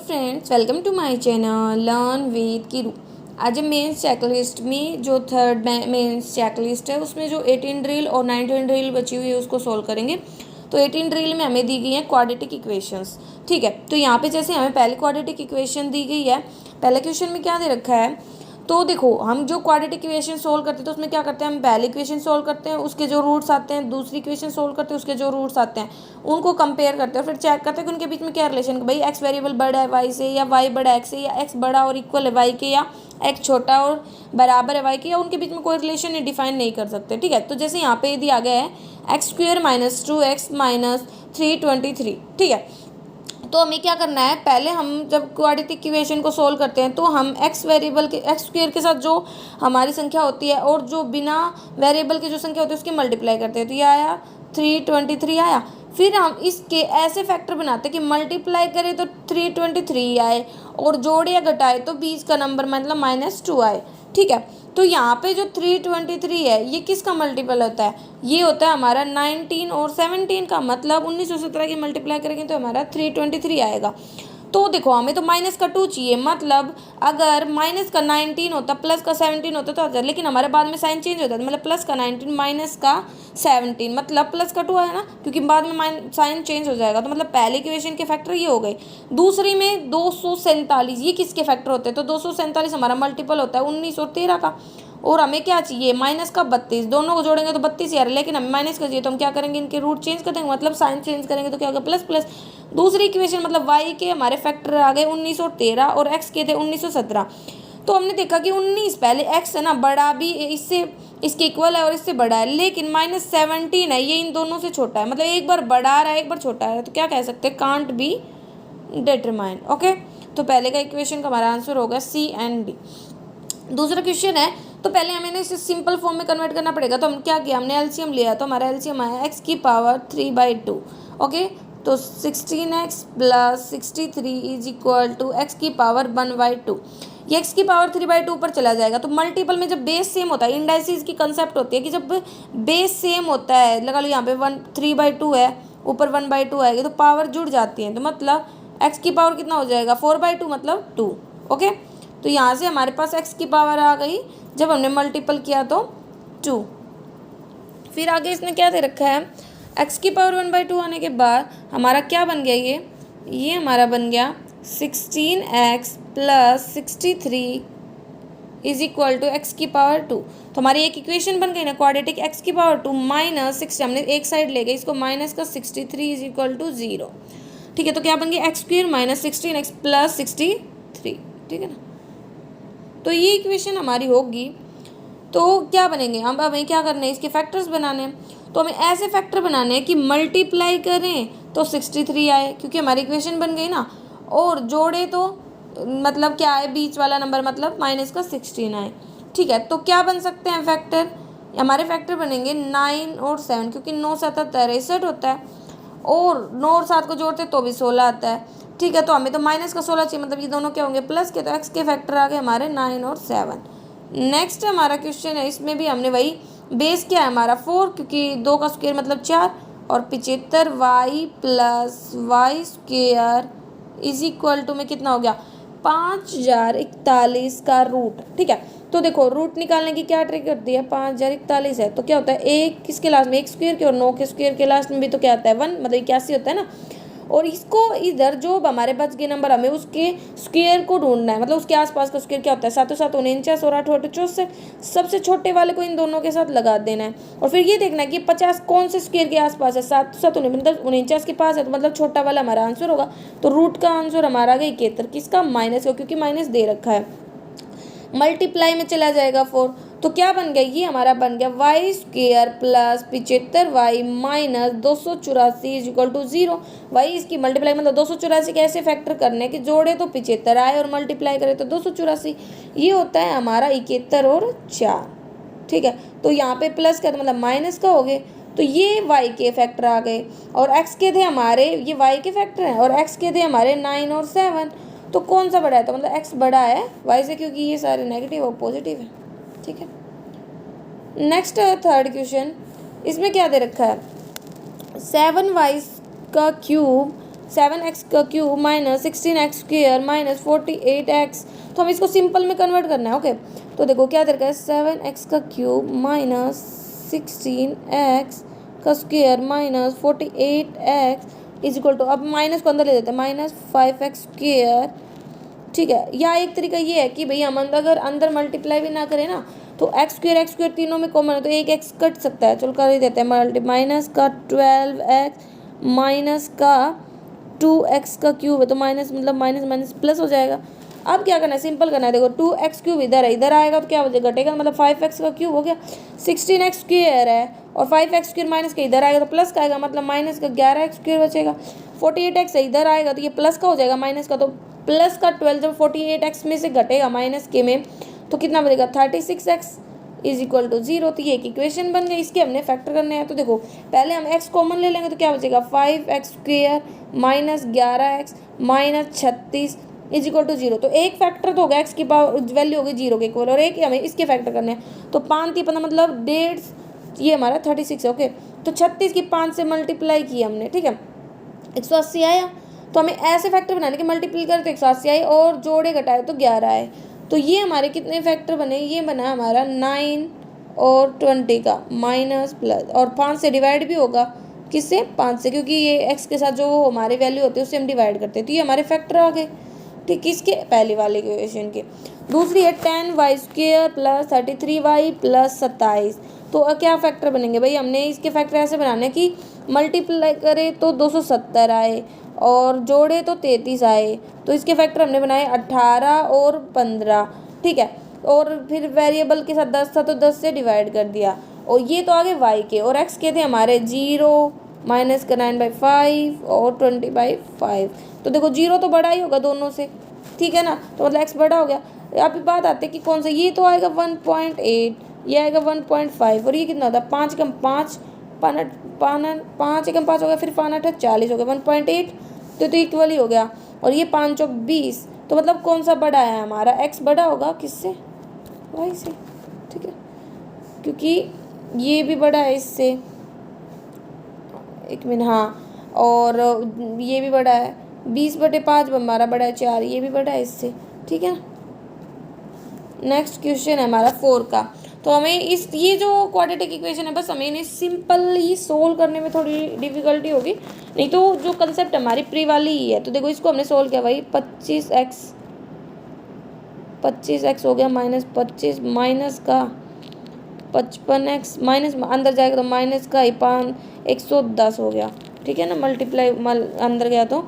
Friends, welcome to my channel learn with Keeru. आज हम mains checklist में जो थर्ड मेंस चेकलिस्ट है उसमें जो 18 ड्रिल और 19 ड्रिल बची हुई है उसको सॉल्व करेंगे। तो 18 ड्रिल में हमें दी गई है क्वाड्रेटिक इक्वेशंस। ठीक है, तो यहाँ पे जैसे हमें पहले क्वाड्रेटिक इक्वेशन दी गई है, पहले क्वेश्चन में क्या दे रखा है, तो देखो हम जो क्वाड्रेटिक इक्वेशन सोल्व करते हैं तो उसमें क्या करते हैं, हम पहले इक्वेशन सोल्व करते हैं, उसके जो रूट्स आते हैं, दूसरी इक्वेशन सोल्व करते हैं, उसके जो रूट्स आते हैं उनको कंपेयर करते हैं, फिर चेक करते हैं कि उनके बीच में क्या रिलेशन, भाई एक्स वेरिएबल बड़ा है वाई से या वाई बड़ा है एक्स से, या एक्स बड़ा और इक्वल है वाई के, या एक्स छोटा और बराबर है वाई के, या उनके बीच में कोई रिलेशन नहीं डिफाइन नहीं कर सकते। ठीक है, तो जैसे यहाँ पे दिया गया है x square minus 2x minus 323। ठीक है, तो हमें क्या करना है, पहले हम जब क्वाड्रेटिक इक्वेशन को सोल्व करते हैं तो हम एक्स वेरिएबल के एक्स स्क्वायर के साथ जो हमारी संख्या होती है और जो बिना वेरिएबल की जो संख्या होती है उसकी मल्टीप्लाई करते हैं, तो ये आया 323 आया। फिर हम इसके ऐसे फैक्टर बनाते हैं कि मल्टीप्लाई करें तो 323 आए और जोड़े या घटाए तो बीच का नंबर मतलब -2 आए। ठीक है, तो यहाँ पे जो 323 है ये किसका मल्टीपल होता है, ये होता है हमारा 19 और 17 का, मतलब 19 और 17 की मल्टीप्लाई करेंगे तो हमारा 323 आएगा। तो देखो हमें तो -2 चाहिए, मतलब अगर माइनस का 19 होता प्लस का 17 होता तो आता, लेकिन हमारे बाद में साइन चेंज होता है, मतलब प्लस का 19 माइनस का 17 मतलब प्लस का 2 है ना, क्योंकि बाद में साइन चेंज हो जाएगा। तो मतलब पहले इक्वेशन के फैक्टर ये हो गए। दूसरी में 247, ये किसके फैक्टर होते हैं, तो 247 हमारा मल्टीपल होता है 19 और 13 का। और हमें क्या चाहिए, माइनस का 32, दोनों को जोड़ेंगे तो 32 यार, लेकिन हमें माइनस का चाहिए तो हम क्या करेंगे, इनके रूट चेंज कर देंगे, मतलब साइन चेंज करेंगे तो क्या होगा प्लस प्लस। दूसरी इक्वेशन मतलब वाई के हमारे फैक्टर आ गए 19 और 13 और एक्स के थे 19 और 17। तो हमने देखा कि 19 पहले एक्स है ना बड़ा भी इससे इसके इक्वल है और इससे बड़ा है, लेकिन -17 है ये इन दोनों से छोटा है, मतलब एक बार बड़ा आ रहा है एक बार छोटा है, तो क्या कह सकते हैं, कांट बी डिटरमाइन। ओके, तो पहले का इक्वेशन का हमारा आंसर होगा सी एंड डी। दूसरा क्वेश्चन है, तो पहले हमें इसे सिंपल फॉर्म में कन्वर्ट करना पड़ेगा। तो हम क्या किया, हमने एलसीएम लिया, तो हमारा एलसीएम आया एक्स की पावर 3/2। ओके, तो 16x plus 63 is equal to x की पावर 1/2। ये एक्स की पावर 3/2 ऊपर चला जाएगा। तो मल्टीपल में जब बेस सेम होता है, इंडाइसिस की कंसेप्ट होती है कि जब बेस सेम होता है, लगा लो यहाँ पे 3/2 है, ऊपर 1/2 आएगी तो पावर जुड़ जाती है, तो मतलब एक्स की पावर कितना हो जाएगा 4/2 मतलब 2। ओके, तो यहाँ से हमारे पास एक्स की पावर आ गई, जब हमने मल्टीपल किया तो 2। फिर आगे इसने क्या दे रखा है, एक्स की पावर 1/2 आने के बाद हमारा क्या बन गया, ये हमारा बन गया 16x plus 63 is equal to x की पावर 2। तो हमारी एक इक्वेशन बन गई ना क्वाड्रेटिक, एक्स की पावर 2 माइनस 60, हमने एक साइड ले गए इसको, माइनस का 63 इज इक्वल टू 0। ठीक है, तो क्या बन गया x square minus 16x plus 63। ठीक है ना, तो ये इक्वेशन हमारी होगी। तो क्या बनेंगे, हम हमें क्या करना है, इसके फैक्टर्स बनाने हैं। तो हमें ऐसे फैक्टर बनाने हैं कि मल्टीप्लाई करें तो 63 आए, क्योंकि हमारी इक्वेशन बन गई ना, और जोड़े तो मतलब क्या आए, बीच वाला नंबर मतलब माइनस का 16 आए। ठीक है, तो क्या बन सकते हैं फैक्टर, हमारे फैक्टर बनेंगे 9 और 7, क्योंकि 9 7 63 होता है, और 9 और 7 को जोड़ते तो भी 16 आता है। ठीक है, तो हमें तो माइनस का 16 चाहिए, मतलब ये दोनों क्या होंगे प्लस के, तो एक्स के फैक्टर आ गए हमारे 9 और 7। नेक्स्ट हमारा क्वेश्चन है, इसमें भी हमने वही बेस क्या है हमारा 4, क्योंकि 2 का स्क्वायर मतलब 4, और 75y plus y square is equal to में कितना हो गया 5041 का रूट। ठीक है, तो देखो रूट निकालने की क्या ट्रिक करती है, 5041 है तो क्या होता है, एक किसके लास्ट में, एक स्क्वायर के, और 9 के स्क्वायर के लास्ट में भी तो क्या आता है 1, मतलब 81 होता है ना। और इसको इधर जो हमारे बच गए नंबर, हमें उसके स्क्वायर को ढूंढना है, मतलब उसके आसपास का स्क्वायर क्या होता है, 7 7 49 और 8 8 64, सबसे छोटे वाले को इन दोनों के साथ लगा देना है। और फिर ये देखना है कि 50 कौन से स्क्वायर के आसपास है, 7 7 मतलब 49 के पास है, तो मतलब छोटा वाला हमारा आंसर होगा। तो रूट का आंसर हमारा आ गया 71, किसका, माइनस का, क्योंकि माइनस दे रखा है। मल्टीप्लाई में चला जाएगा 4, तो क्या बन गया, ये हमारा बन गया y square plus 75y minus 284 is equal to 0। Y इसकी मल्टीप्लाई मतलब 284 के ऐसे फैक्टर करने कि जोड़े तो 75 आए और मल्टीप्लाई करे तो 284, ये होता है हमारा 71 और 4। ठीक है, तो यहाँ पे प्लस का तो मतलब माइनस का हो गए, तो ये वाई के फैक्टर आ गए, और एक्स के थे हमारे, ये वाई के फैक्टर हैं, और एक्स के थे हमारे 9 और 7। तो कौन सा बड़ा है, तो मतलब एक्स बड़ा है वाई से, क्योंकि ये सारे नेगेटिव और पॉजिटिव है। ठीक है, नेक्स्ट थर्ड क्वेश्चन, इसमें क्या दे रखा है, 7y का क्यूब 7x का cube minus 16x square minus 48x। तो हम इसको सिंपल में कन्वर्ट करना है। ओके, तो देखो क्या दे रखा है, 7x का क्यूब माइनस 16x का square minus 48x is equal to, अब माइनस को अंदर ले देते हैं, माइनस 5x स्क्वायर। ठीक है, या एक तरीका ये है कि भाई हम अगर अंदर मल्टीप्लाई भी ना करें ना, तो एक्स स्क्वायर तीनों में कॉमन है, तो एक एक्स कट सकता है। चलो कर ही देते हैं मल्टी, माइनस का 12x माइनस का 2x का क्यूब है, तो माइनस मतलब माइनस माइनस प्लस हो जाएगा। अब क्या करना है, सिंपल करना है। देखो 2x क्यूब इधर है, इधर आएगा तो क्या हो जाएगा, घटेगा, मतलब 5x का क्यूब हो गया। 16x स्क्वायर है और 5x स्क्वायर माइनस का इधर आएगा तो प्लस का आएगा, मतलब माइनस का 11x स्क्वायर बचेगा। 48x है, इधर आएगा तो ये प्लस का हो जाएगा, माइनस का, तो प्लस का 12 जब 48x में से घटेगा माइनस के में, तो कितना बचेगा, 36x इज इक्वल टू 0। तो ये एक इक्वेशन बन गई, इसके हमने फैक्टर करने हैं। तो देखो पहले हम x कॉमन ले लेंगे तो क्या बचेगा, 5x square minus 11x minus 36 is equal to 0। तो एक फैक्टर तो होगा, x की पावर वैल्यू होगी 0 के इक्वल, और एक हमें इसके फैक्टर करने हैं। तो 5×3 मतलब 1.5, ये हमारा 36 है। ओके, तो 36 की 5 से मल्टीप्लाई किया हमने, ठीक है, 180 आया। तो हमें ऐसे फैक्टर बनाने के मल्टीप्लाई करें तो 180 आए, और जोड़े घटाए तो 11 आए। तो ये हमारे कितने फैक्टर बने, ये बना हमारा 9 और 20 का माइनस प्लस, और 5 से डिवाइड भी होगा, किससे, 5 से, क्योंकि ये x के साथ जो हमारे वैल्यू होती है उससे हम डिवाइड करते हैं। तो ये हमारे फैक्टर आ गए, ठीक, किसके, पहले वाले इक्वेशन के। दूसरी है 10y square plus 33y plus 27। तो क्या फैक्टर बनेंगे भाई, हमने इसके फैक्टर ऐसे बनाने कि मल्टीप्लाई करें तो 270 आए और जोड़े तो 33 आए। तो इसके फैक्टर हमने बनाए 18 और 15, ठीक है, और फिर वेरिएबल के साथ 10 था तो 10 से डिवाइड कर दिया। और ये तो आगे y के, और x के थे हमारे 0 माइनस का 9/5 और 20/5। तो देखो 0 तो बड़ा ही होगा दोनों से, ठीक है ना, तो मतलब x बड़ा हो गया। अब बात आती है कि कौन सा, ये तो आएगा 1.8, ये आएगा 1.5, और ये कितना होता है, 5 कम 5 5 एकम 5 हो गया, फिर 5×8 40 हो गया, 1.8 तो इक्वल ही हो गया। और ये 5×4 20, तो मतलब कौन सा बड़ा है हमारा, x बड़ा होगा किससे, y से, ठीक है, क्योंकि ये भी बड़ा है इससे, एक मिनट, हाँ, और ये भी बड़ा है, 20/5 हमारा बड़ा है 4, ये भी बड़ा है इससे, ठीक है। नेक्स्ट क्वेश्चन है हमारा 4 का। तो हमें ये जो क्वाड्रेटिक इक्वेशन है, बस हमें इन्हें सिंपल ही सोल्व करने में थोड़ी डिफिकल्टी होगी, नहीं तो जो कंसेप्ट हमारी प्री वाली ही है। तो देखो इसको हमने सोल्व किया भाई, 25x हो गया माइनस 25 माइनस का 55x माइनस अंदर जाएगा तो माइनस का 110 हो गया, ठीक है ना, मल्टीप्लाई अंदर गया तो,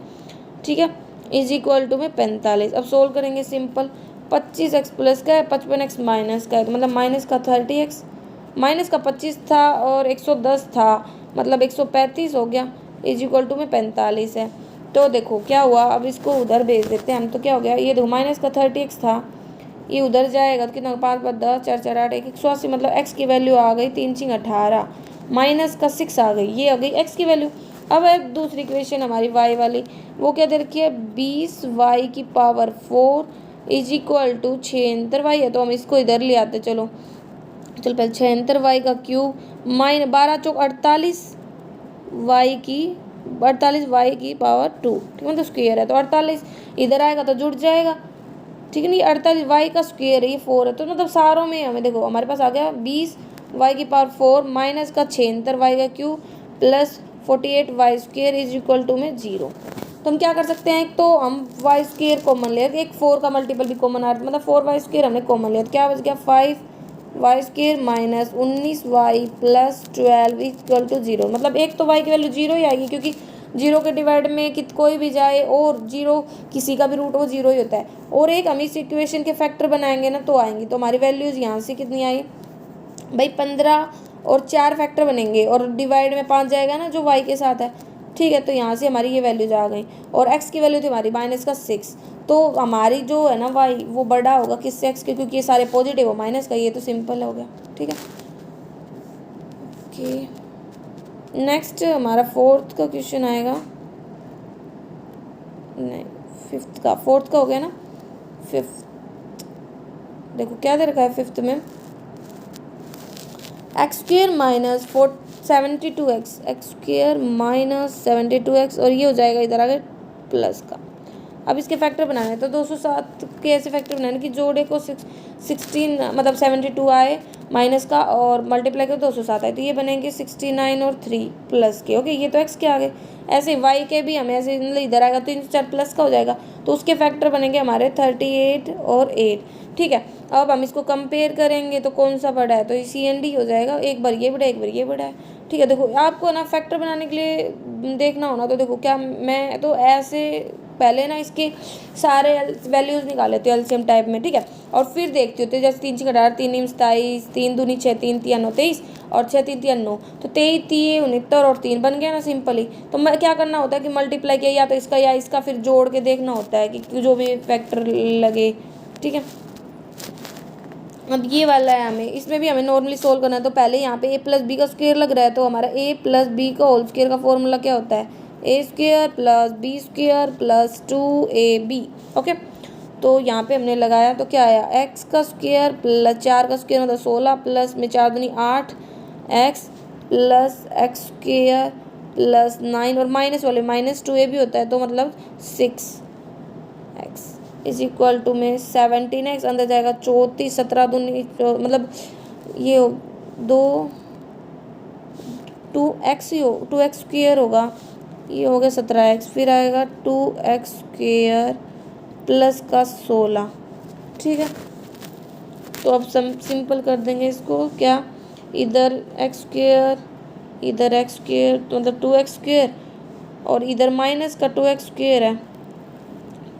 ठीक है, इज इक्वल टू में 45। अब सोल्व करेंगे सिंपल, 25x प्लस का है, 55x माइनस का है, तो मतलब माइनस का 30x, माइनस का 25 था और 110 था, मतलब 135 हो गया, इज इक्वल टू में 45 है। तो देखो क्या हुआ, अब इसको उधर भेज देते हैं हम। तो क्या हो गया, ये देखो माइनस का 30x था, ये उधर जाएगा तो कितना, 5×5 10, 4×4 8, 180, मतलब x की वैल्यू आ गई 3×6 18, माइनस का 6 आ गई, ये आ गई x की वैल्यू। अब है दूसरी इक्वेशन हमारी y वाली, वो क्या दे रखी है, 20y⁴ is equal to 76y है। तो हम इसको इधर ले आते, चलो पहले 76y का क्यूब माइन 12×4 48y⁴, ठीक है, तो स्क्वायर है, तो 48 इधर आएगा तो जुड़ जाएगा, ठीक है, नहीं 48y का स्क्वायर है, ये 4 है, तो मतलब सारों में हमें देखो हमारे पास आ गया 20y⁴ माइनस का 76y का cube plus 48y² is equal to में 0। तो हम क्या कर सकते हैं, एक तो हम y² कॉमन ले, एक 4 का मल्टीपल भी कॉमन आ रहा है, मतलब 4y² हमने कॉमन लिया, तो क्या बच गया 5y² minus 19y plus 12 equal to 0। मतलब एक तो y की वैल्यू 0 ही आएगी, क्योंकि 0 के डिवाइड में कोई भी जाए और 0 किसी का भी रूट वो 0 ही होता है। और एक हम इस इक्वेशन के फैक्टर बनाएंगे ना तो आएंगी, तो हमारी वैल्यूज़ यहाँ से कितनी आई भाई 15 और 4 फैक्टर बनेंगे, और डिवाइड में 5 जाएगा ना जो y के साथ है, ठीक है, तो यहाँ से हमारी ये वैल्यूज आ गई। और x की वैल्यू थी हमारी माइनस का 6, तो हमारी जो है ना y वो बड़ा होगा किससे, x के, क्योंकि ये सारे पॉजिटिव हो, माइनस का ये तो सिंपल हो गया, ठीक है। ओके, नेक्स्ट हमारा 4th का क्वेश्चन आएगा, नहीं 5th का, 4th का हो गया ना, 5th देखो क्या दे रखा है 5th में, x² minus 72x x square minus 72x और ये हो जाएगा इधर आगे प्लस का। अब इसके फैक्टर बनाने हैं तो 207 के ऐसे फैक्टर बनाने कि जोड़े को 16 मतलब 72 आए माइनस का और मल्टीप्लाई करो 207 आए तो ये बनेंगे 69 और 3 प्लस के। ओके, ये तो एक्स के आ गए। ऐसे वाई के भी हमें ऐसे मतलब इधर आएगा तो 4 प्लस का हो जाएगा तो उसके फैक्टर बनेंगे हमारे 38 और 8। ठीक है, अब हम इसको कंपेयर करेंगे तो कौन सा बड़ा है, तो सी एन डी हो जाएगा। एक बार ये बड़ा है एक बार ये बड़ा है। ठीक है, देखो आपको ना फैक्टर बनाने के लिए देखना होना तो देखो क्या मैं तो ऐसे पहले ना इसके सारे वैल्यूज़ निकाल लेती हूँ एलसीएम टाइप में। ठीक है, और फिर देखती हूँ तो जैसे 3 6 18 3 27 3 दूनी 6 3 3 9 23 और 6 3 3 9 तो 23 3 69 और 3 बन गया ना सिंपली। तो मैं क्या करना होता है कि मल्टीप्लाई किया या तो इसका या इसका फिर जोड़ के देखना होता है कि जो भी फैक्टर लगे। ठीक है, अब ये वाला है हमें इसमें भी हमें नॉर्मली सोल्व करना है तो पहले यहाँ पे ए प्लस बी का स्क्वायर लग रहा है तो हमारा ए प्लस बी का होल स्क्वायर का फॉर्मूला क्या होता है, A square plus B square plus 2ab। Okay, तो यहाँ पे हमने लगाया तो क्या आया, एक्स का स्क्वायर प्लस 4 का स्क्वायर मतलब 16 प्लस में 4 दूनी 8 x plus x square plus 9 और माइनस वाले माइनस 2ab होता है तो मतलब 6 एक्स इज इक्वल टू में 17x अंदर जाएगा 34 17 दूनी मतलब ये हो 2x ही हो 2x स्क्वायर होगा, ये हो गया 17x फिर आएगा 2x स्क्वायर प्लस का 16। ठीक है, तो अब सिंपल कर देंगे इसको, क्या इधर x स्क्वायर इधर x स्क्वायर तो मतलब 2x स्क्वायर और इधर माइनस का 2x स्क्वायर है।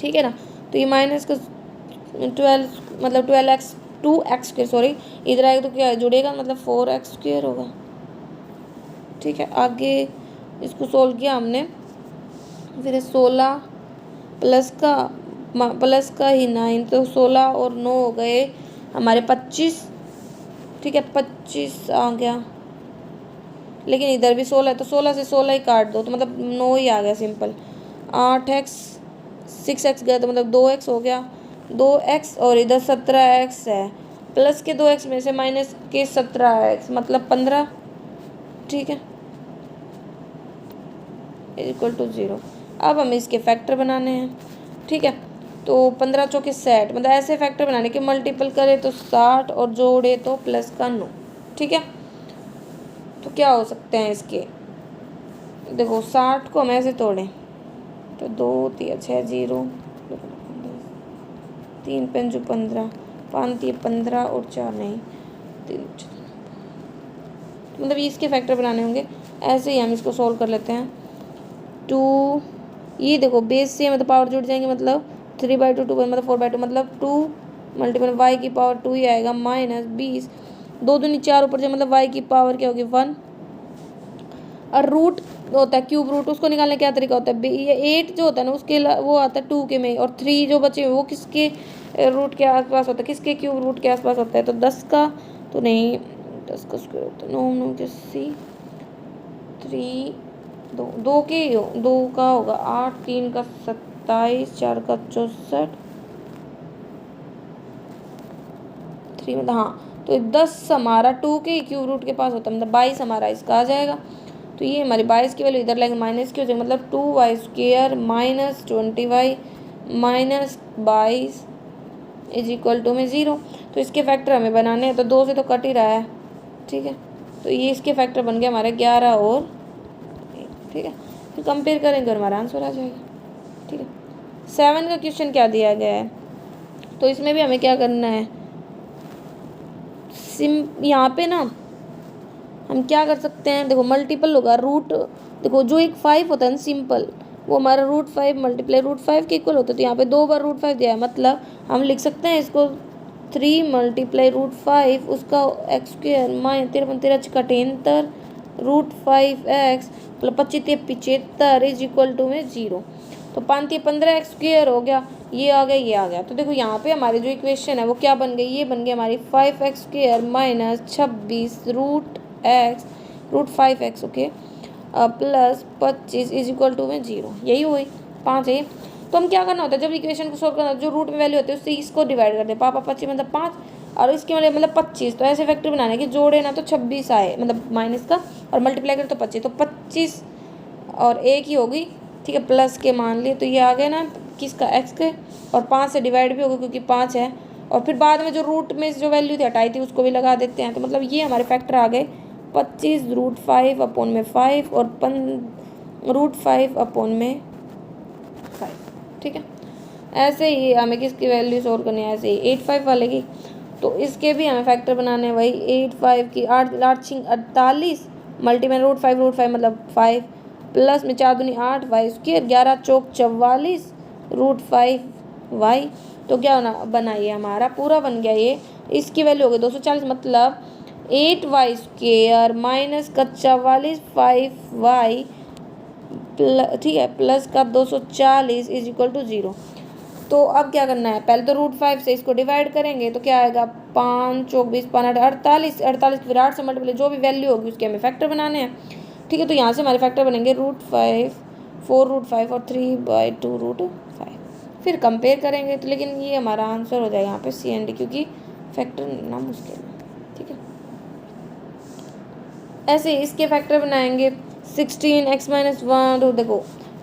ठीक है ना, तो ये माइनस का 12 मतलब 12x 2x स्क्वायर सॉरी इधर आएगा तो क्या जुड़ेगा मतलब 4x स्क्वायर होगा। ठीक है, आगे इसको सोल्व किया हमने फिर 16 प्लस का ही 9 तो 16 और 9 हो गए हमारे 25। ठीक है, 25 आ गया लेकिन इधर भी 16 है तो 16 से 16 ही काट दो तो मतलब 9 ही आ गया सिंपल। 8x 6x गया तो मतलब 2x हो गया 2x और इधर 17x है प्लस के 2x में से माइनस के 17x मतलब 15। ठीक है, इक्वल टू 0। अब हमें इसके फैक्टर बनाने हैं। ठीक है, तो 15 चौके 60 मतलब ऐसे फैक्टर बनाने के मल्टीपल करे तो 60 और जोड़े तो प्लस का 9। ठीक है, तो क्या हो सकते हैं इसके, देखो 60 को हम ऐसे तोड़ें तो 2 3 6 0 3 5 15 5 3 15 और 4 नहीं 3 मतलब इसके फैक्टर बनाने होंगे। ऐसे ही हम इसको सॉल्व कर लेते हैं। 2 ये देखो बेस से मतलब पावर जुड़ जाएंगे मतलब 3/2 2 मतलब 4/2 मतलब 2 मल्टीपल वाई की पावर 2 ही आएगा माइनस 20 2 दूनी 4 ऊपर जाए मतलब वाई की पावर क्या होगी 1 और रूट होता है क्यूब रूट उसको निकालने का क्या तरीका होता है, ये 8 जो होता है ना उसके वो आता है 2 के में और 3 जो बचे वो किसके रूट के आसपास होता है, किसके क्यूब रूट के आसपास होता है तो 10 का तो नहीं 10 का स्क्वायर होता है 9 9 के 3 2 के 2 का होगा 8 3 का 27 4 का 64 3 मतलब हाँ तो 10 हमारा 2 के क्यूब रूट के पास होता है मतलब 22 हमारा इसका आ जाएगा। तो ये हमारी 22 की वैल्यू इधर लाएंगे माइनस की हो जाएगी मतलब 2y square minus 20y minus 22 is equal to में 0। तो इसके फैक्टर हमें बनाने हैं तो 2 से तो कट ही रहा है। ठीक है, तो ये इसके फैक्टर बन गए हमारे 11 और 1। ठीक है, फिर कंपेयर करेंगे और हमारा आंसर आ जाएगा। ठीक है, 7 का क्वेश्चन क्या दिया गया है तो इसमें भी हमें क्या करना है, यहाँ पे ना हम क्या कर सकते हैं, देखो मल्टीपल होगा रूट, देखो जो एक 5 होता है ना सिंपल वो हमारा √5 मल्टीप्लाई √5 के इक्वल होता है तो यहाँ पे 2 बार √5 दिया है मतलब हम लिख सकते हैं इसको 3 मल्टीप्लाई √5 उसका एक्स स्क्वायर माइन 13 का 73 √5x मतलब 25 75 इज इक्वल टू में 0 तो 5 15 एक्स स्क्वायर हो गया, ये आ गया ये आ गया। तो देखो यहाँ पे हमारी जो इक्वेशन है वो क्या बन गई, ये बन गई हमारी 5x square minus 26 √5x okay plus 25 is equal to में 0, यही हुई 5 है। तो हम क्या करना होता है जब इक्वेशन को सोल्व करना जो रूट में वैल्यू होती है उससे इसको डिवाइड कर दे पापा 25 मतलब 5 और इसके मतलब 25, तो ऐसे फैक्टर बनाने की जोड़े ना तो 26 आए मतलब माइनस का, और मल्टीप्लाई करें तो 25, तो 25 और एक ही होगी, ठीक है, प्लस के मान लिए, तो ये आ गए ना किसका, एक्स के, और 5 से डिवाइड भी होगा क्योंकि 5 है, और फिर बाद में जो रूट में जो वैल्यू थी हटाई थी उसको भी लगा देते हैं, तो मतलब ये हमारे फैक्टर आ गए 25√5 अपॉन में 5 और √5 अपॉन में 5, ठीक है। ऐसे ही हमें किसकी वैल्यू सोल्व करनी है, ऐसे ही 85 वाले की, तो इसके भी हमें फैक्टर बनाने हैं वही 85 की 8×48 मल्टी में √5 मतलब 5 प्लस में 4 दूनी 8 वाई स्क्वायर 11 चौक 44 √5 वाई, तो क्या होना बना, ये हमारा पूरा बन गया ये, इसकी वैल्यू हो गई 240 मतलब 8 वाई स्क्वायर माइनस का 44 5 वाई ठीक है प्लस का 240 इज इक्वल टू 0। तो अब क्या करना है, पहले तो √5 से इसको डिवाइड करेंगे तो क्या आएगा, 5 चौक 20 5 48 48 फिर 8 से मल्टीप्लाई जो भी वैल्यू होगी उसके हमें फैक्टर बनाने हैं, ठीक है। तो यहाँ से हमारे फैक्टर बनेंगे √5 4√5 और 3/2 √5, फिर कंपेयर करेंगे तो, लेकिन ये हमारा आंसर हो जाएगा यहाँ पे सी एंड डी, क्योंकि फैक्टर ना मुश्किल है, ठीक है। ऐसे इसके फैक्टर बनाएंगे 16x-1, तो देखो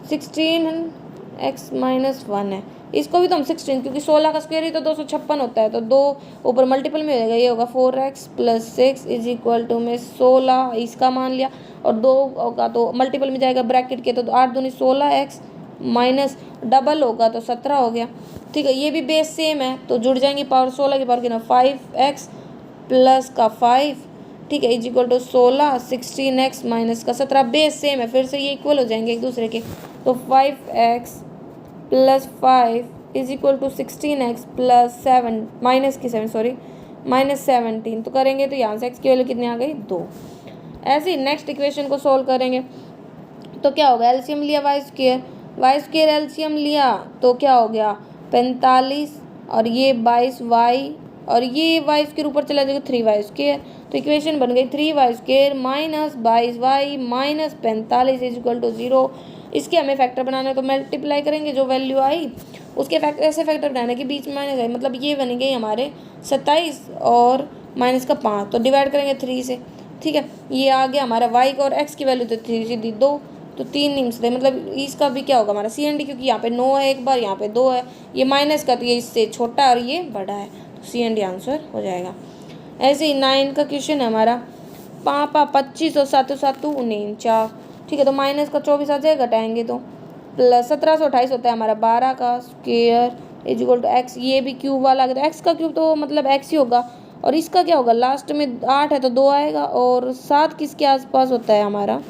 16x-1 है, इसको भी तो हम 16, क्योंकि 16 का स्क्वायर ही तो 256 होता है, तो 2 ऊपर मल्टीपल में हो जाएगा, ये होगा 4x + 6 इज इक्वल टू में 16 इसका मान लिया, और 2 होगा तो मल्टीपल में जाएगा ब्रैकेट के, तो 8 दूनी 16x माइनस डबल होगा तो 17 हो गया, ठीक है। ये भी बेस सेम है तो जुड़ जाएंगे, पावर 16 की पावर कितना 5x प्लस का 5, ठीक है, is equal to 16 16x minus का 17, बेस सेम है, फिर से ये इक्वल हो जाएंगे एक दूसरे के, तो 5x + 5 is equal to 16x + 7 minus की 7 सॉरी माइनस 17, तो करेंगे तो यहाँ से x की वैल्यू कितनी आ गई 2। ऐसे ही नेक्स्ट इक्वेशन को सोल्व करेंगे तो क्या होगा, एलसीएम लिया वाई स्क्वायर एलसीएम लिया तो क्या हो गया 45, और ये 22y, और ये वाई स्क्वायर ऊपर चला जाएगा 3y स्क्वायर, तो इक्वेशन बन गई 3y square minus 22y minus 45 is equal to 0। इसके हमें फैक्टर बनाना है तो मल्टीप्लाई करेंगे जो वैल्यू आई उसके फैक्टर, ऐसे फैक्टर बनाने के बीच में माइनस आई, मतलब ये बन गई हमारे 27 और माइनस का 5, तो डिवाइड करेंगे 3 से, ठीक है। ये आ गया हमारा y का, और x की वैल्यू तो 3 सीधी 2, तो 3 निम्स थे, मतलब इसका भी क्या होगा हमारा सी एंड डी, क्योंकि यहाँ पे 9 है एक बार, यहाँ पे 2 है, ये माइनस का तो ये इससे छोटा है और ये बड़ा है, तो सी एंड डी आंसर हो जाएगा। ऐसे ही 9 का क्वेश्चन है हमारा, 25 और 7 7 49, ठीक है, तो माइनस का 24 आ जाएगा, घटाएंगे तो प्लस 1728 होता है हमारा 12 का square is equal to x, ये भी क्यूब वाला आ गया, तो एक्स का क्यूब तो मतलब एक्स ही होगा, और इसका क्या होगा लास्ट में 8 है तो 2 आएगा, और 7 किसके आसपास होता है हमारा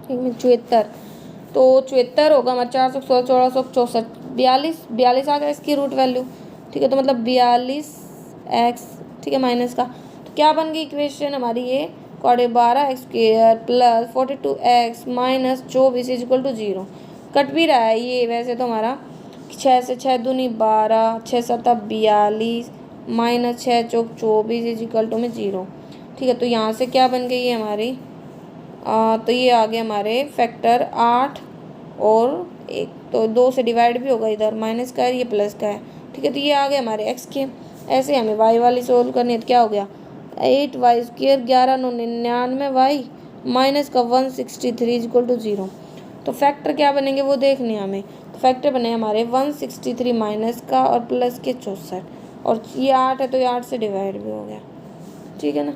74, तो 74 होगा हमारा 416 1464 42 आ गया इसकी रूट वैल्यू, ठीक है, तो मतलब 42x, ठीक है, माइनस का, तो क्या बन गई इक्वेशन हमारी ये 12x square plus 42x minus 24 is equal to 0। Cut भी रहा है ये वैसे तो हमारा 6 से 6 दूनी 12 6 7 42 माइनस 6 चौक 24 इज इक्वल टू में 0, ठीक है। तो यहाँ से क्या बन गई है हमारी तो ये आ गए हमारे फैक्टर 8 और 1, तो 2 से डिवाइड भी होगा, इधर माइनस का है ये प्लस का है, ठीक है, तो ये आ गए हमारे एक्स के। ऐसे हमें वाई वाली सोल्व करनी है, तो क्या हो गया 8y स्क्वायर 11 9 99y माइनस का 163 इज इक्वल टू 0। तो फैक्टर क्या बनेंगे वो देखने हमें, तो फैक्टर बने हमारे 163 माइनस का और प्लस के 64, और ये 8 है तो ये 8 से डिवाइड भी हो गया, ठीक है ना,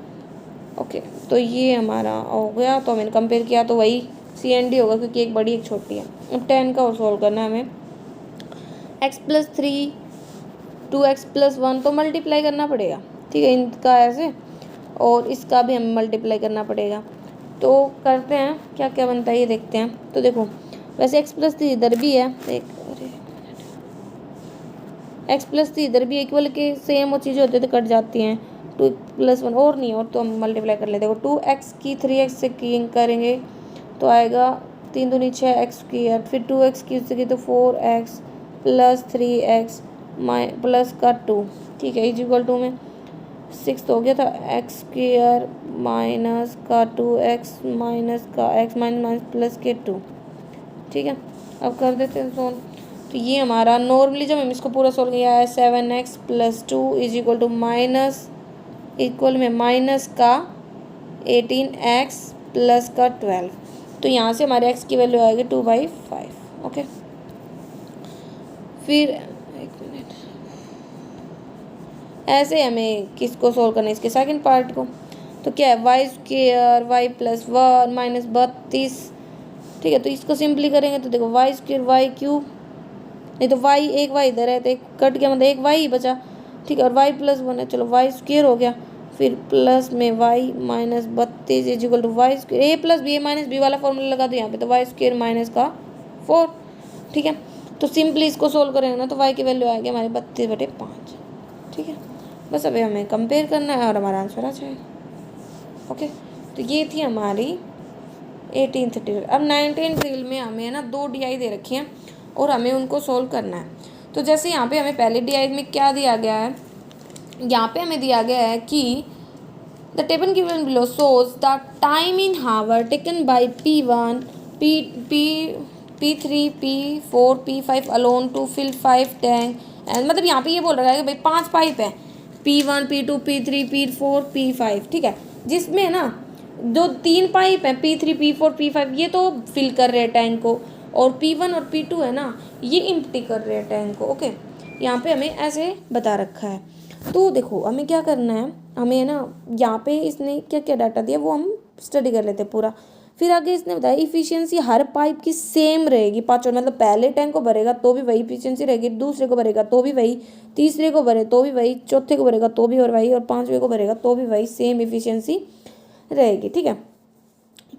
ओके। तो ये हमारा हो गया, तो हमने कंपेयर किया तो वही सी एंड डी होगा, क्योंकि एक बड़ी एक छोटी है। अब 10 का और सोल्व करना है हमें, x + 3 2x + 1 तो मल्टीप्लाई करना पड़ेगा, ठीक है, इनका ऐसे, और इसका भी हमें मल्टीप्लाई करना पड़ेगा, तो करते हैं क्या क्या बनता है ये देखते हैं। तो देखो वैसे x + 3 इधर भी है, x + 3 इधर भी इक्वल के सेम वो चीज़ें होती है तो कट जाती हैं, 2 + 1 और नहीं, और तो हम मल्टीप्लाई कर लेते हैं, 2x की 3x से की करेंगे तो आएगा 3 दूनी 6x स्क्वायर, फिर 2x की उससे की तो 4x प्लस 3x प्लस का 2, ठीक है, इज इक्वल टू में 6 तो हो गया था x स्क्वायर माइनस का 2x माइनस का x माइनस प्लस के 2, ठीक है। अब कर देते हैं सोल्व, तो ये हमारा नॉर्मली जब हम इसको पूरा सोल्व किया है 7x+2 is equal to minus equal में माइनस का 18x प्लस का 12। तो यहाँ से हमारे x की वैल्यू आएगी 2/5। ओके, फिर एक मिनट, ऐसे हमें किसको सोल्व करना है, इसके सेकंड पार्ट को। तो क्या है, y² y+1 -32। ठीक है, तो इसको सिंपली करेंगे तो देखो y² y³ नहीं तो y, एक y इधर है तो एक कट गया, मतलब एक y ही बचा। ठीक है, और y+1 है, चलो y² हो गया। फिर प्लस में y -32 is equal to y², a plus B, minus B वाला फॉर्मूला लगा दो यहाँ पे, तो y² माइनस का 4। ठीक है, तो सिंपली इसको सोल्व करेंगे ना तो y की वैल्यू आएगी हमारी 32/5। ठीक है, बस अभी हमें कंपेयर करना है और हमारा आंसर आ जाएगा। ओके, तो ये थी हमारी 18th ड्रिल। अब 19th ड्रिल में हमें ना 2 DI दे रखी हैं और हमें उनको सोल्व करना है। तो जैसे यहाँ पे हमें पहले DI में क्या दिया गया है, यहाँ पे हमें दिया गया है कि the table given below shows the time in hour taken by P1 P3 P4 P5 alone to fill 5 tank. And मतलब यहाँ पे ये बोल रहा है कि भाई 5 पाइप है, P1 P2 P3 P4 P5। ठीक है, जिसमें ना जो 3 पाइप है P3 P4 P5 ये तो फिल कर रहे हैं टैंक को, और P1 और P2 है ना ये इम्प्टी कर रहे हैं टैंक को। ओके, यहाँ पे हमें ऐसे बता रखा है। तो देखो हमें क्या करना है, हमें ना यहाँ पे इसने क्या क्या डाटा दिया वो हम स्टडी कर लेते हैं पूरा। फिर आगे इसने बताया इफिशियंसी हर पाइप की सेम रहेगी पाँचों, मतलब पहले टैंक को भरेगा तो भी वही इफिशियंसी रहेगी, दूसरे को भरेगा तो भी वही, तीसरे को भरे तो भी वही, चौथे को भरेगा तो भी और वही, और पाँचवें को भरेगा तो भी वही, सेम इफिशियंसी रहेगी। ठीक है,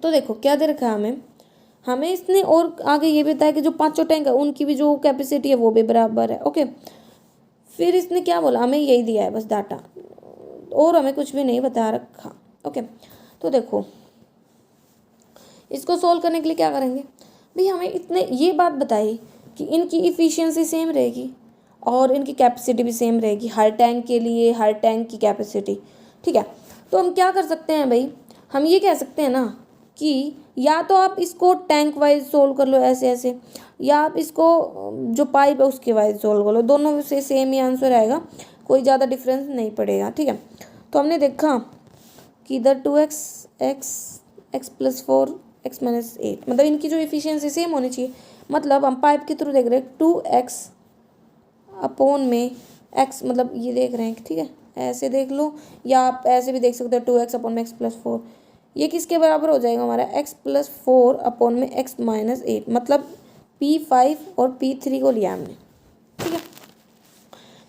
तो देखो क्या दे रखा है हमें इसने, और आगे ये भी बताया कि जो पाँचों टैंक है उनकी भी जो कैपेसिटी है वो भी बराबर है। ओके, फिर इसने क्या बोला, हमें यही दिया है बस डाटा, और हमें कुछ भी नहीं बता रखा। ओके, तो देखो इसको सोल्व करने के लिए क्या करेंगे भाई, हमें इतने ये बात बताई कि इनकी इफ़िशियंसी सेम रहेगी और इनकी कैपेसिटी भी सेम रहेगी, हर टैंक के लिए हर टैंक की कैपेसिटी। ठीक है, तो हम क्या कर सकते हैं भाई, हम ये कह सकते हैं ना कि या तो आप इसको टैंक वाइज सोल्व कर लो ऐसे ऐसे, या आप इसको जो पाइप है उसके वाइज सोल्व कर लो, दोनों से सेम ही आंसर आएगा, कोई ज़्यादा डिफरेंस नहीं पड़ेगा। ठीक है, तो हमने देखा कि इधर 2x x+4 x-8, मतलब इनकी जो इफिशियंसी सेम होनी चाहिए। मतलब हम पाइप के थ्रू देख रहे हैं 2x अपॉन में x, मतलब ये देख रहे हैं। ठीक है, ऐसे देख लो या आप ऐसे भी देख सकते हो 2x अपॉन में x+4। ये किसके बराबर हो जाएगा हमारा x+4 अपॉन में x-8, मतलब P5 और P3 को लिया हमने। ठीक है,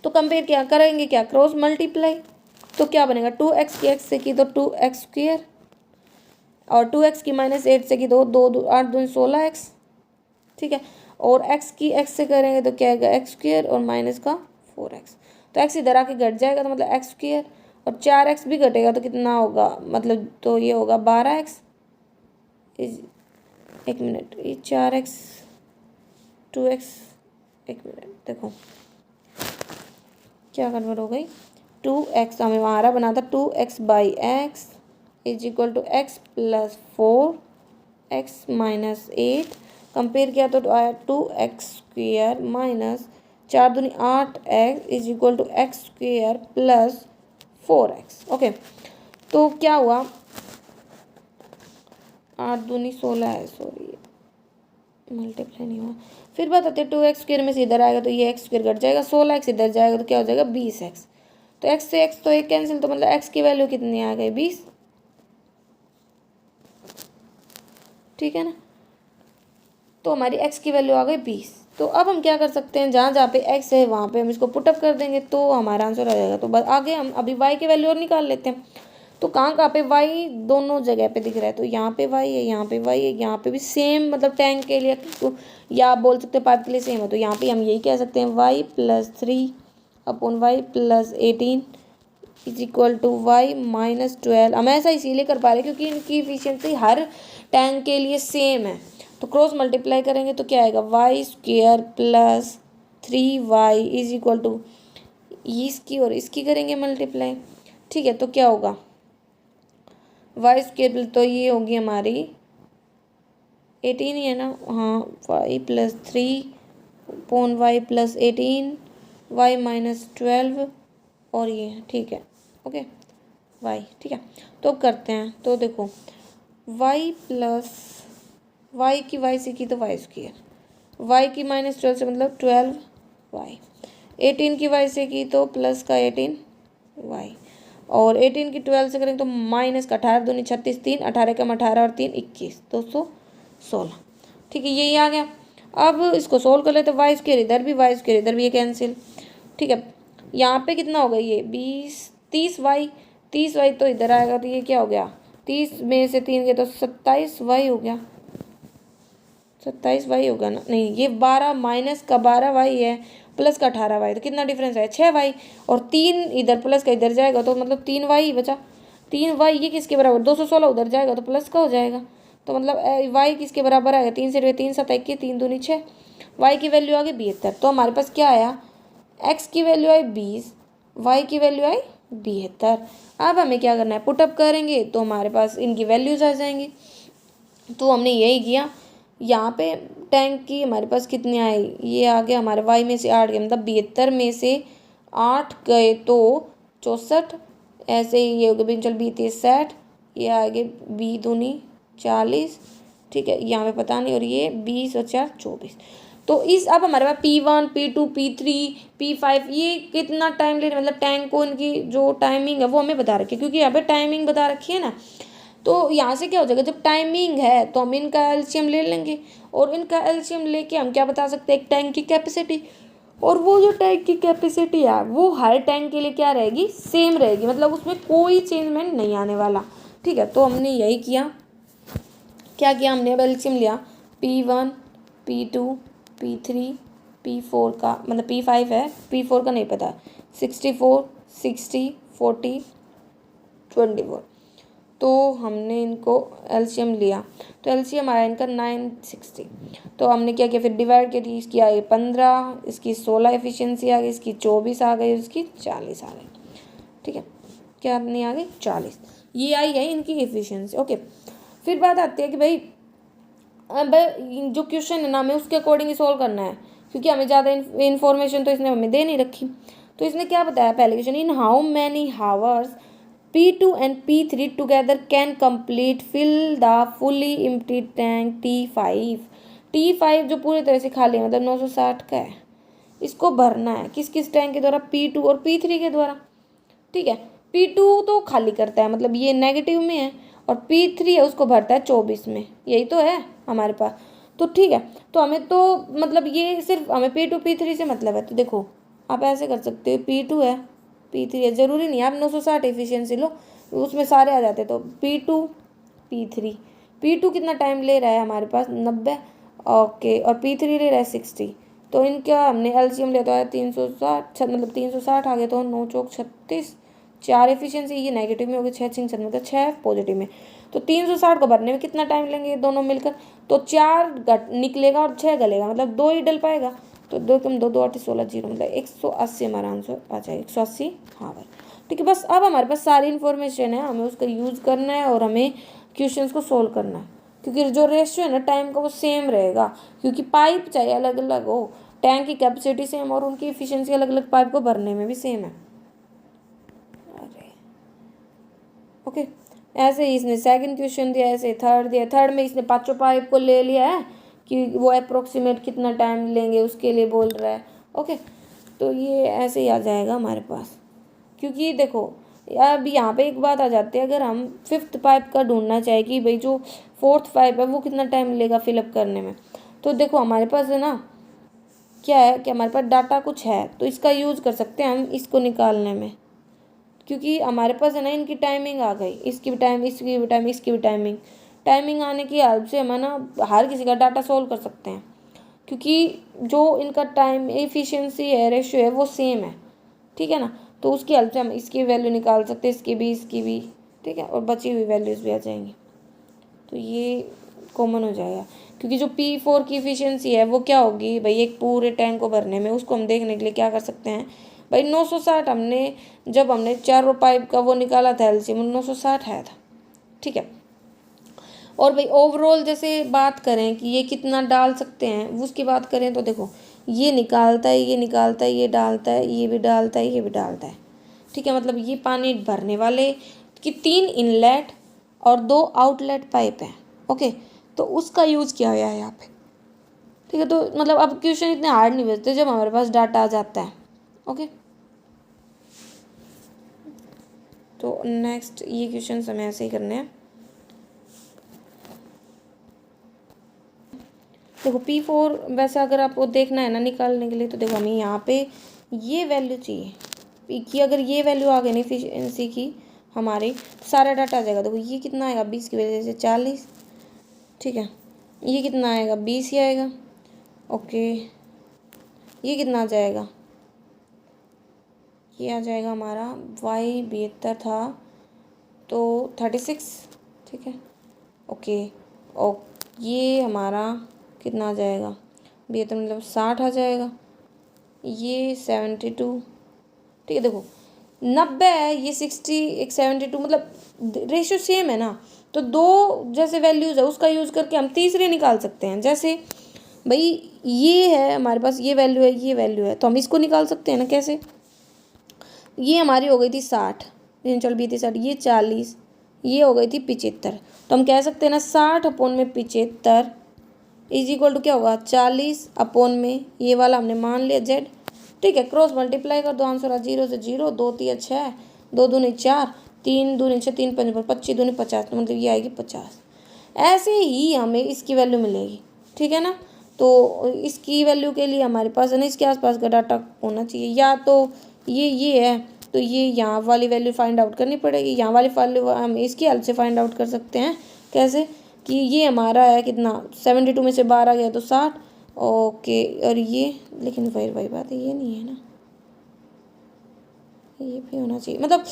तो कंपेयर क्या करेंगे, क्या क्रॉस मल्टीप्लाई, तो क्या बनेगा 2x की x से की तो 2x² और 2x की -8 से की 8 दूनी 16x। ठीक है, और x की x से करेंगे तो क्या आएगा x² और माइनस का 4x, तो x इधर आके घट जाएगा तो मतलब x² और 4x भी घटेगा तो कितना होगा, मतलब तो ये होगा 12x। एक मिनट, ये 4x 2x, एक मिनट देखो क्या कन्वर्ट हो गई, 2x हमें हमारा बना था 2x/x is equal to x+4 x-8, compare किया तो आया 2x² माइनस 4 दूनी 8x is equal to x² plus 4x। Okay, तो क्या हुआ, 8 दूनी 16 है, सॉरी मल्टीप्लाई नहीं हुआ। फिर बताते 2x² में से इधर आएगा तो ये x² घट जाएगा, 16x इधर जाएगा तो क्या हो जाएगा 20x, तो x से x तो एक कैंसिल, तो मतलब x की वैल्यू कितनी आ गई 20। ठीक है ना, तो हमारी x की वैल्यू आ गई 20। तो अब हम क्या कर सकते हैं, जहाँ जहाँ पे x है वहाँ पे हम इसको पुटअप कर देंगे तो हमारा आंसर आ जाएगा। तो बस आगे हम अभी y की वैल्यू और निकाल लेते हैं। तो कहाँ पे y दोनों जगह पे दिख रहा है, तो यहाँ पे y है, यहाँ पे y है, यहाँ पे भी सेम, मतलब टैंक के लिए तो, या आप बोल सकते हैं पाइप के लिए सेम है, तो यहाँ पे हम यही कह सकते हैं y+3 upon y+18 is equal to y-12। हम ऐसा इसीलिए कर पा रहे हैं क्योंकि इनकी इफिशियंसी हर टैंक के लिए सेम है। तो क्रॉस मल्टीप्लाई करेंगे तो क्या आएगा y² plus 3y is equal to, इसकी और इसकी करेंगे मल्टीप्लाई। ठीक है, तो क्या होगा y², तो ये होगी हमारी 18 ही है ना, हाँ y+3 upon y plus 18, y minus 12 और ये ठीक है। ओके वाई ठीक है। तो अब करते हैं, तो देखो वाई प्लस वाई की वाई से की तो वाई स्क्वायर, वाई की माइनस 12 से मतलब 12 वाई, 18 की वाई से की तो प्लस का 18 वाई, और 18 की 12 से करेंगे तो माइनस का 18 दूनी 36, 3 18 कम 18 और 3 21 216। ठीक है यही आ गया। अब इसको सोल्व कर लेते, वाई स्क्वायर इधर भी, वाई स्क्वायर इधर भी, ये कैंसिल। ठीक है यहाँ पे कितना होगा, ये 30 वाई, 30 वाई तो इधर आएगा, तो ये क्या हो गया, 30 में से 3 गए तो 27 वाई हो गया, 27 वाई होगा ना, नहीं ये 12 माइनस का 12 वाई है, प्लस का 18 वाई, तो कितना डिफरेंस है 6 वाई, और 3 इधर प्लस का इधर जाएगा तो मतलब 3 वाई बचा, 3 वाई ये किसके बराबर, 216 उधर जाएगा तो प्लस का हो जाएगा, तो मतलब वाई किसके बराबर आएगा, 3 से 3 7 21, 3 दूनी 6, वाई की वैल्यू आ गई 72। तो हमारे पास क्या आया, एक्स की वैल्यू आई 20, वाई की वैल्यू आई 72। अब हमें क्या करना है, पुटअप करेंगे तो हमारे पास इनकी वैल्यूज आ जाएंगी। तो हमने यही किया, यहाँ पे टैंक की हमारे पास कितने आए, ये आ गया हमारे वाई में से 8 गए, मतलब 72 में से 8 गए तो 64, ऐसे ही ये हो गया चल 20 60, ये आ गए 20 दूनी 40, ठीक है यहाँ पे पता नहीं, और ये 20 और 4 24। तो इस अब हमारे पास P1 P2 P3 P5 ये कितना टाइम ले रहे, मतलब टैंक को इनकी जो टाइमिंग है वो हमें बता रखी है, क्योंकि यहाँ पे टाइमिंग बता रखी है ना, तो यहाँ से क्या हो जाएगा, जब टाइमिंग है तो हम इनका एलसीएम ले लेंगे, और इनका एलसीएम लेके हम क्या बता सकते हैं, एक टैंक की कैपेसिटी, और वो जो टैंक की कैपेसिटी है वो हर टैंक के लिए क्या रहेगी, सेम रहेगी, मतलब उसमें कोई चेंजमेंट नहीं आने वाला। ठीक है तो हमने यही किया, क्या किया हमने, अब एलसीएम लिया P1 P2 P3 P4 का, मतलब P5 है, P4 का नहीं पता, 64 60 40 24, तो हमने इनको एलसीएम लिया, तो एलसीएम आया इनका 960। तो हमने क्या किया, फिर डिवाइड करी, इसकी आ गई 15, इसकी 16 एफिशिएंसी आ गई, इसकी 24 आ गई, इसकी 40 आ गई। ठीक है क्या नहीं आ गई 40, ये आई है इनकी एफिशिएंसी। ओके फिर बात आती है कि भाई अब जो क्वेश्चन है ना हमें उसके अकॉर्डिंग ही सॉल्व करना है, क्योंकि हमें ज़्यादा इन्फॉर्मेशन तो इसने हमें दे नहीं रखी। तो इसने क्या बताया पहले question, in how many hours P2 and P3 together can complete fill the fully empty tank T5। T5 जो पूरी तरह से खाली है, मतलब 960 का है, इसको भरना है किस किस टैंक के द्वारा, P2 और P3 के द्वारा। ठीक है P2 तो खाली करता है, मतलब ये नेगेटिव में है, और P3 है उसको भरता है 24 में, यही तो है हमारे पास। तो ठीक है तो हमें तो मतलब ये सिर्फ हमें P2 P3 से मतलब है, तो देखो आप ऐसे कर सकते हो, P2 है P3 है, ज़रूरी नहीं है आप 960 एफिशिएंसी लो, उसमें सारे आ जाते, तो P2 P3, P2 कितना टाइम ले रहा है हमारे पास 90, ओके, और P3 ले रहा है 60, तो इनका हमने एलसीएम लेता है 360, मतलब 360 आ गया, तो 9 चौक 36, 4 एफिशिएंसी, ये नेगेटिव में हो गया, 6 6 मतलब 6 पॉजिटिव में, तो 360 को भरने में कितना टाइम लेंगे दोनों मिलकर, तो 4 निकलेगा और 6 गलेगा, मतलब 2 ही डल पाएगा, तो 2 कम 2 2 8 16 जीरो, मतलब 180 हमारा आंसर आ जाएगा, 180 हावर। ठीक है बस अब हमारे पास सारी इन्फॉर्मेशन है, हमें उसका यूज़ करना है और हमें क्वेश्चंस को सोल्व करना है, क्योंकि जो रेशियो है ना टाइम का वो सेम रहेगा, क्योंकि पाइप चाहे अलग अलग हो, टैंक की कैपेसिटी सेम और उनकी एफिशिएंसी अलग अलग पाइप को भरने में भी सेम है। अरे ओके ऐसे ही इसने सेकंड क्वेश्चन दिया, ऐसे थर्ड दिया, थर्ड में इसने पांचों पाइप को ले लिया है कि वो अप्रोक्सीमेट कितना टाइम लेंगे उसके लिए बोल रहा है। ओके तो ये ऐसे ही आ जाएगा हमारे पास, क्योंकि देखो अब यहाँ पे एक बात आ जाती है, अगर हम फिफ्थ पाइप का ढूंढना चाहे कि भाई जो फोर्थ पाइप है वो कितना टाइम लेगा फिलअप करने में, तो देखो हमारे पास है ना क्या है कि हमारे पास डाटा कुछ है, तो इसका यूज़ कर सकते हैं हम इसको निकालने में, क्योंकि हमारे पास है ना इनकी टाइमिंग आ गई, इसकी भी टाइम, इसकी भी टाइम, इसकी भी टाइमिंग, टाइमिंग आने की हेल्प से हम है ना हर किसी का डाटा सोल्व कर सकते हैं, क्योंकि जो इनका टाइम एफिशिएंसी है, रेशियो है वो सेम है। ठीक है ना, तो उसकी हेल्प से हम इसकी वैल्यू निकाल सकते हैं, इसकी भी, इसकी भी, ठीक है, और बची हुई वैल्यूज़ भी आ जाएंगी, तो ये कॉमन हो जाएगा, क्योंकि जो P4 की एफिशिएंसी है वो क्या होगी भाई, एक पूरे टैंक को भरने में, उसको हम देखने के लिए क्या कर सकते हैं भाई 960, हमने जब हमने चारों पाइप का वो निकाला था एलसीएम 960 आया था। ठीक है और भाई ओवरऑल जैसे बात करें कि ये कितना डाल सकते हैं उसकी बात करें, तो देखो ये निकालता है, ये निकालता है, ये डालता है, ये भी डालता है, ये भी डालता है। ठीक है, मतलब ये पानी भरने वाले की 3 इनलेट और 2 आउटलेट पाइप हैं। ओके, तो उसका यूज़ किया गया है यहाँ पे। ठीक है, तो मतलब अब क्वेश्चन इतने हार्ड नहीं बचते जब हमारे पास डाटा आ जाता है। ओके, तो नेक्स्ट ये क्वेश्चन हमें ऐसे ही करने हैं। देखो P4 वैसे अगर आपको देखना है ना निकालने के लिए, तो देखो हमें यहाँ पे ये वैल्यू चाहिए P की। अगर ये वैल्यू आ गई ना एफिशिएंसी की हमारी, तो सारा डाटा आ जाएगा। देखो ये कितना आएगा 20 की वजह से 40। ठीक है, ये कितना आएगा 20 ही आएगा। ओके, ये कितना आ जाएगा, ये आ जाएगा हमारा y 72 था तो 36। ठीक है, ओके, और ये हमारा कितना आ जाएगा 72 मतलब 60 आ जाएगा। ये 72। ठीक है, देखो 90 है, ये 60, एक 72, मतलब रेशियो सेम है ना। तो दो जैसे वैल्यूज़ है उसका यूज़ करके हम तीसरे निकाल सकते हैं। जैसे भाई ये है हमारे पास, ये वैल्यू है, ये वैल्यू है, तो हम इसको निकाल सकते हैं ना। कैसे, ये हमारी हो गई थी 60, चल भी थी 60, ये 40, ये हो गई थी 75। तो हम कह सकते हैं ना 60 अपॉन में 75 इज इक्वल टू क्या होगा 40 अपॉन में ये वाला हमने मान लिया z। ठीक है, क्रॉस मल्टीप्लाई कर दो, आंसर आ 0 से 0, 2 3 6, 2 दूनी 4, 3 दूनी 6, 3 5 25 दूनी 50, तो मतलब ये आएगी 50। ऐसे ही हमें इसकी वैल्यू मिलेगी। ठीक है ना, तो इसकी वैल्यू के लिए हमारे पास है ना इसके आसपास का डाटा होना चाहिए। या तो ये है, तो ये यहाँ वाली वैल्यू फाइंड आउट करनी पड़ेगी। यहाँ वाली वैल्यू हम इसकी हेल्प से फाइंड आउट कर सकते हैं। कैसे कि ये हमारा है कितना 72 में से 12 गया तो 60। ओके, और ये लेकिन वही बात है, ये नहीं है ना, ये भी होना चाहिए। मतलब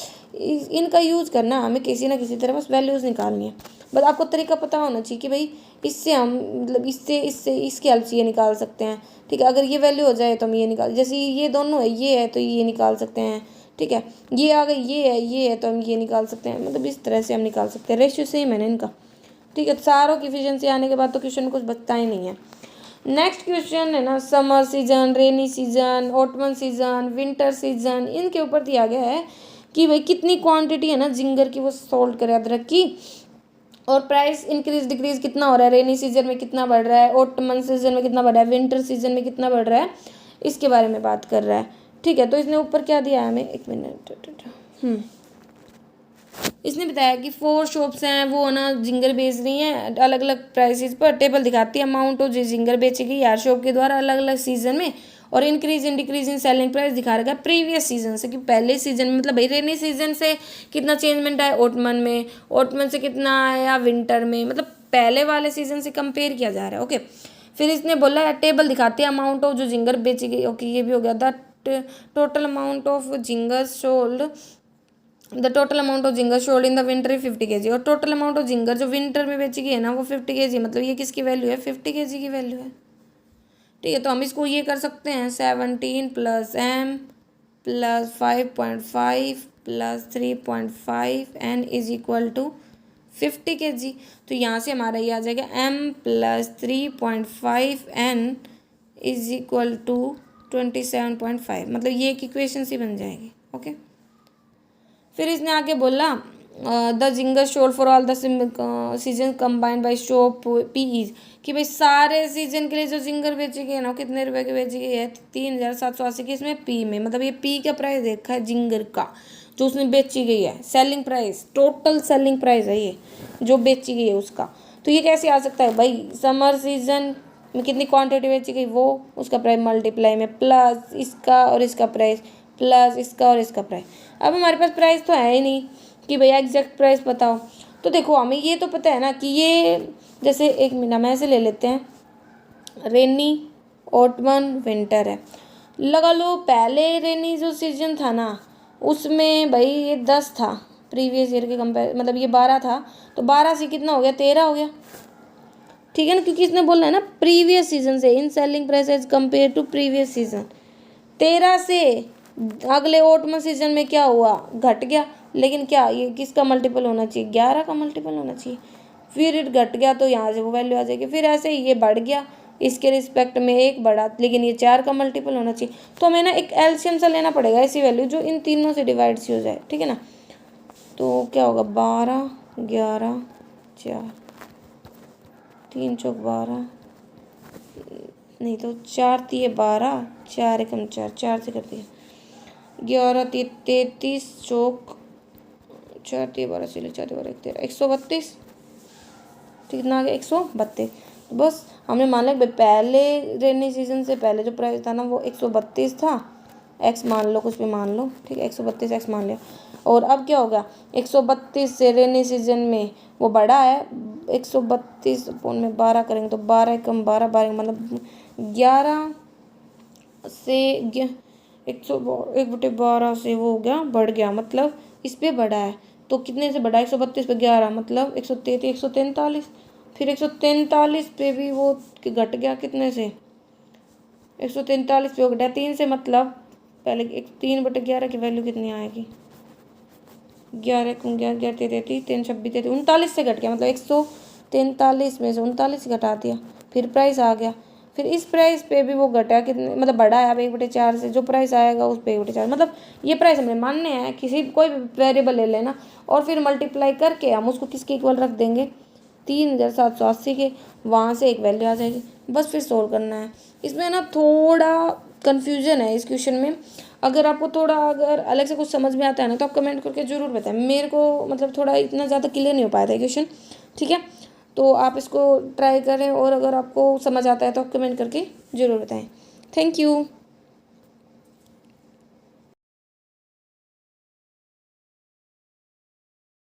इनका यूज़ करना हमें किसी ना किसी तरह बस वैल्यूज़ निकालनी है। बस आपको तरीका पता होना चाहिए कि भाई इससे हम मतलब इससे इसकी हेल्प से ये निकाल सकते हैं। ठीक है, अगर ये वैल्यू हो जाए तो हम ये निकाल, जैसे ये दोनों है, ये है तो ये निकाल सकते हैं। ठीक है, ये आ गई, ये है तो हम ये निकाल सकते हैं। मतलब इस तरह से हम निकाल सकते हैं। रेशियो सेम है ना इनका। ठीक है, सारों की एफिशिएंसी आने के बाद तो क्वेश्चन कुछ बचता ही नहीं है। नेक्स्ट क्वेश्चन है ना summer season, rainy season, ottoman season, winter season, इनके ऊपर दिया गया है कि भाई कितनी क्वांटिटी है ना जिंगर की वो सोल्ड करे अदरक की, और प्राइस इंक्रीज डिक्रीज कितना हो रहा है, रेनी सीजन में कितना बढ़ रहा है, ऑटमन सीजन में कितना बढ़ रहा है, विंटर सीजन में कितना बढ़ रहा है, इसके बारे में बात कर रहा है। ठीक है, तो इसने ऊपर क्या दिया है हमें, एक मिनट, इसने बताया कि 4 शॉप्स हैं वो ना जिंगर बेच रही हैं अलग अलग प्राइसेस पर। टेबल दिखाती है अमाउंट ऑफ जो जिंगर बेची गई हर शॉप के द्वारा अलग अलग सीजन में, और increase in decrease in selling price दिखा रखा है प्रीवियस सीजन से, कि पहले सीजन में मतलब भाई रेनी सीजन से कितना चेंजमेंट आया ऑटमन में, ऑटमन से कितना आया विंटर में, मतलब पहले वाले सीजन से कंपेयर किया जा रहा है। ओके, फिर इसने बोला टेबल दिखाती है अमाउंट ऑफ जो जिंगर बेची गई। ओके, ये भी हो गया। The total amount of ginger sold, the total amount of ginger sold in the winter 50 kg, और टोटल अमाउंट ऑफ जिंगर जो विंटर में बेची गई है ना वो 50 kg, मतलब ये किसकी वैल्यू है 50 kg की वैल्यू है। ठीक है, तो हम इसको ये कर सकते हैं 17 + m + 5.5 + 3.5 n is equal to 50 kg। तो यहाँ से हमारा ये आ जाएगा m + 3.5 n is equal to 27.5, मतलब ये एक इक्वेशन सी बन जाएगी। ओके, फिर इसने आगे बोला the ginger sold for all the season combined by shop P is, कि भाई सारे सीजन के लिए जो जिंगर बेची गई है ना वो कितने रुपए की बेची गई है 3780 की, इसमें पी में, मतलब ये पी का प्राइस देखा है जिंगर का जो उसने बेची गई है, selling price, total selling price है ये जो बेची गई है उसका। तो ये कैसे आ सकता है भाई समर सीजन में कितनी क्वांटिटी बेची गई वो उसका प्राइस मल्टीप्लाई में प्लस इसका और इसका प्राइस प्लस इसका और इसका प्राइस। अब हमारे पास प्राइस तो है ही नहीं कि भैया एग्जैक्ट प्राइस बताओ। तो देखो हमें ये तो पता है ना कि ये जैसे एक मिनट हम ऐसे ले लेते हैं, रेनी ऑटमन विंटर है, लगा लो पहले रेनी जो सीजन था ना उसमें भाई ये 10 था प्रीवियस ईयर के कंपेयर, मतलब ये 12 था, तो 12 से कितना हो गया 13 हो गया। ठीक है ना, क्योंकि इसने बोलना है ना प्रीवियस सीजन से in selling price as compared to previous season. 13 से अगले ऑटमन सीजन में क्या हुआ घट गया, लेकिन क्या ये किसका मल्टीपल होना चाहिए 11 का मल्टीपल होना चाहिए, फिर घट गया तो यहाँ से वो वैल्यू आ जाएगी। फिर ऐसे ही ये बढ़ गया इसके रिस्पेक्ट में एक बढ़ा, लेकिन ये 4 का मल्टीपल होना चाहिए। तो हमें ना एक एलसीएम सा लेना पड़ेगा, ऐसी वैल्यू जो इन तीनों से डिवाइड सी हो जाए, ठीक है ना। तो क्या होगा, 12, 11, 4, 3 चौक 12, नहीं तो 4 तिये 12, 4 एकम 4, 4 से कर दिया, 11 तिये 33 चौक 4 तिये 12 से 4 तिये 12 13, 132, कितना आ गया 132। तो बस हमने मान लिया भाई पहले रेनी सीजन से पहले जो प्राइस था ना वो 132 था, एक्स मान लो, कुछ भी मान लो, ठीक है, 132 एक्स मान लिया। और अब क्या होगा, 132 से रेनी सीजन में वो बढ़ा है, 132 अपॉन में 12 करेंगे तो 12 एकम 12, 12 मतलब 11 से 1/12 से वो हो गया, बढ़ गया, मतलब इस पे बढ़ा है। तो कितने से बढ़ा, 132 पे 11 मतलब 133, 143, फिर 143 पे भी वो घट गया, कितने से 143 पे हो गया 3 से, मतलब पहले 3/11 की वैल्यू कितनी आएगी, 11 33, 3 26 33, 39 से घट गया, मतलब 143 में से 39 घटा दिया, फिर प्राइस आ गया। फिर इस प्राइस पे भी वो घटा कितने, मतलब बढ़ा है अब 1/4 से, जो प्राइस आएगा उस पे 1/4, मतलब ये प्राइस हमें मानने हैं, किसी कोई भी वेरिएबल ले लेना और फिर मल्टीप्लाई करके हम उसको किसके इक्वल रख देंगे, 3780 के, वहाँ से एक वैल्यू आ जाएगी, बस फिर सोल्व करना है। इसमें ना थोड़ा कन्फ्यूजन है इस क्वेश्चन में, अगर आपको थोड़ा अगर अलग से कुछ समझ में आता है ना तो आप कमेंट करके ज़रूर बताएं, मेरे को मतलब थोड़ा इतना ज़्यादा क्लियर नहीं हो पाया था क्वेश्चन, ठीक है। तो आप इसको ट्राई करें और अगर आपको समझ आता है तो आप कमेंट करके ज़रूर बताएं। Thank you.